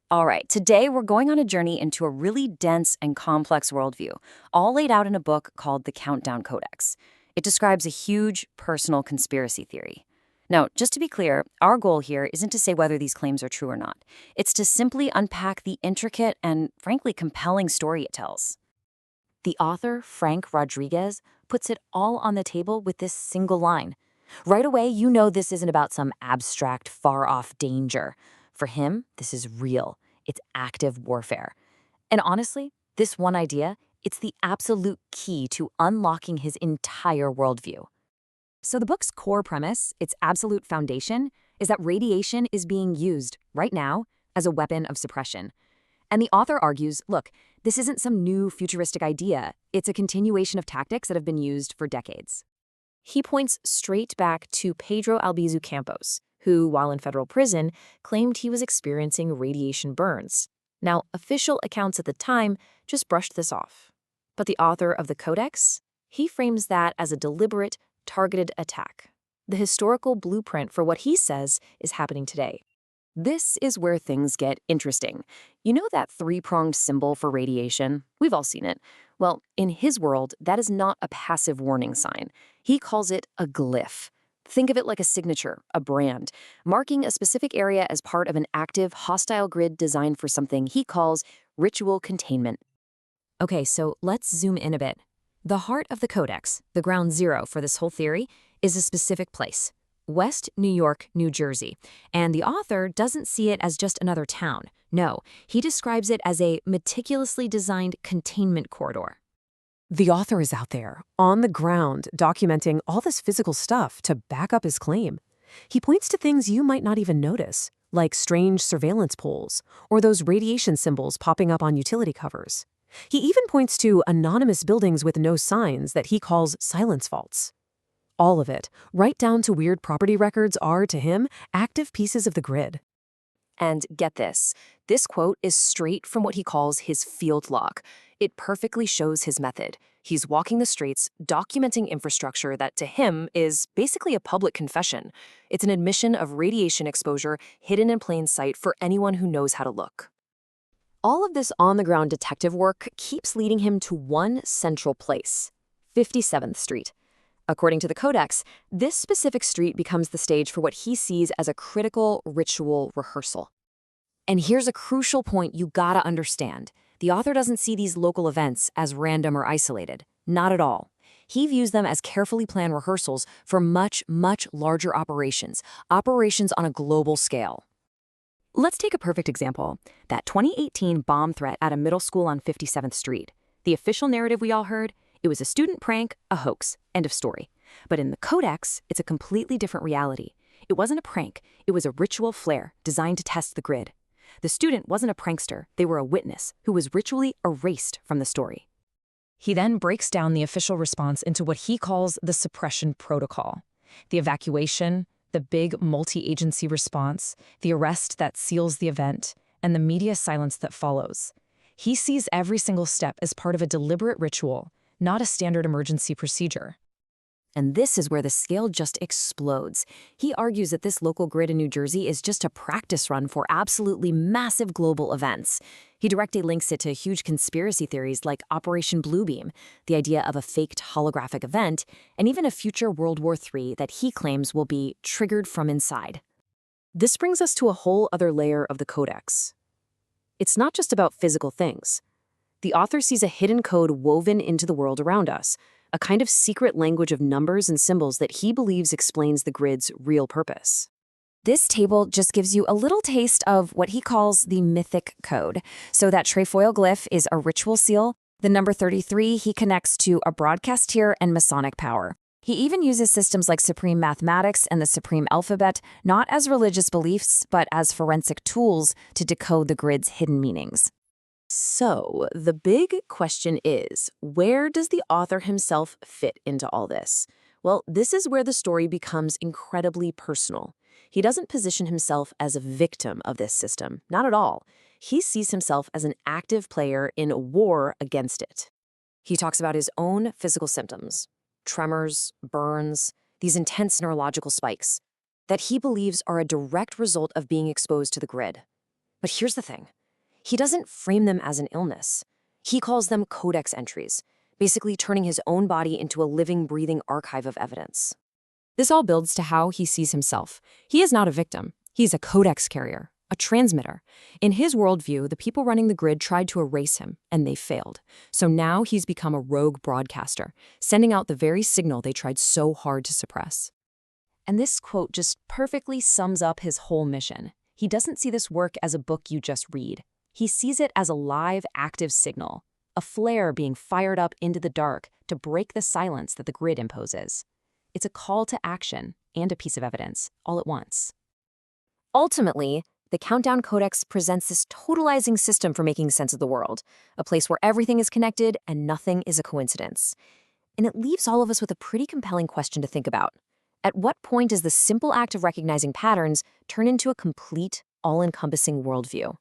All right, today we're going on a journey into a really dense and complex worldview, all laid out in a book called the Countdown Codex. It describes a huge personal conspiracy theory. Now, just to be clear, our goal here isn't to say whether these claims are true or not. It's to simply unpack the intricate and, frankly, compelling story it tells. The author, Frank Rodriguez, puts it all on the table with this single line. Right away, you know this isn't about some abstract, far-off danger. For him, this is real. It's active warfare. And honestly, this one idea, it's the absolute key to unlocking his entire worldview. So the book's core premise, its absolute foundation, is that radiation is being used, right now, as a weapon of suppression. And the author argues, look, this isn't some new futuristic idea. It's a continuation of tactics that have been used for decades. He points straight back to Pedro Albizu Campos, who, while in federal prison, claimed he was experiencing radiation burns. Now, official accounts at the time just brushed this off. But the author of the Codex, he frames that as a deliberate, targeted attack, the historical blueprint for what he says is happening today. This is where things get interesting. You know that three-pronged symbol for radiation? We've all seen it. Well, in his world, that is not a passive warning sign. He calls it a glyph. Think of it like a signature, a brand, marking a specific area as part of an active, hostile grid designed for something he calls ritual containment. Okay, so let's zoom in a bit. The heart of the Codex, the ground zero for this whole theory, is a specific place. West New York, New Jersey. And the author doesn't see it as just another town. No, he describes it as a meticulously designed containment corridor. The author is out there, on the ground, documenting all this physical stuff to back up his claim. He points to things you might not even notice, like strange surveillance poles, or those radiation symbols popping up on utility covers. He even points to anonymous buildings with no signs that he calls silence vaults. All of it, right down to weird property records, are, to him, active pieces of the grid. And get this quote is straight from what he calls his field log. It perfectly shows his method. He's walking the streets, documenting infrastructure that to him is basically a public confession. It's an admission of radiation exposure hidden in plain sight for anyone who knows how to look. All of this on-the-ground detective work keeps leading him to one central place, 57th Street. According to the Codex, this specific street becomes the stage for what he sees as a critical ritual rehearsal. And here's a crucial point you gotta understand. The author doesn't see these local events as random or isolated. Not at all. He views them as carefully planned rehearsals for much, much larger operations on a global scale. Let's take a perfect example, that 2018 bomb threat at a middle school on 57th Street. The official narrative we all heard, it was a student prank, a hoax, end of story. But in the Codex, it's a completely different reality. It wasn't a prank, it was a ritual flare designed to test the grid. The student wasn't a prankster, they were a witness who was ritually erased from the story. He then breaks down the official response into what he calls the suppression protocol. The evacuation, the big multi-agency response, the arrest that seals the event, and the media silence that follows. He sees every single step as part of a deliberate ritual, not a standard emergency procedure. And this is where the scale just explodes. He argues that this local grid in New Jersey is just a practice run for absolutely massive global events. He directly links it to huge conspiracy theories like Operation Bluebeam, the idea of a faked holographic event, and even a future World War III that he claims will be triggered from inside. This brings us to a whole other layer of the Codex. It's not just about physical things. The author sees a hidden code woven into the world around us, a kind of secret language of numbers and symbols that he believes explains the grid's real purpose. This table just gives you a little taste of what he calls the mythic code. So that trefoil glyph is a ritual seal. The number 33 he connects to a broadcast tier and Masonic power. He even uses systems like supreme mathematics and the supreme alphabet, not as religious beliefs, but as forensic tools to decode the grid's hidden meanings. So, the big question is, where does the author himself fit into all this? Well, this is where the story becomes incredibly personal. He doesn't position himself as a victim of this system, not at all. He sees himself as an active player in a war against it. He talks about his own physical symptoms, tremors, burns, these intense neurological spikes, that he believes are a direct result of being exposed to the grid. But here's the thing. He doesn't frame them as an illness. He calls them codex entries, basically turning his own body into a living, breathing archive of evidence. This all builds to how he sees himself. He is not a victim. He's a codex carrier, a transmitter. In his worldview, the people running the grid tried to erase him, and they failed. So now he's become a rogue broadcaster, sending out the very signal they tried so hard to suppress. And this quote just perfectly sums up his whole mission. He doesn't see this work as a book you just read. He sees it as a live, active signal, a flare being fired up into the dark to break the silence that the grid imposes. It's a call to action and a piece of evidence, all at once. Ultimately, the Countdown Codex presents this totalizing system for making sense of the world, a place where everything is connected and nothing is a coincidence. And it leaves all of us with a pretty compelling question to think about. At what point does the simple act of recognizing patterns turn into a complete, all-encompassing worldview?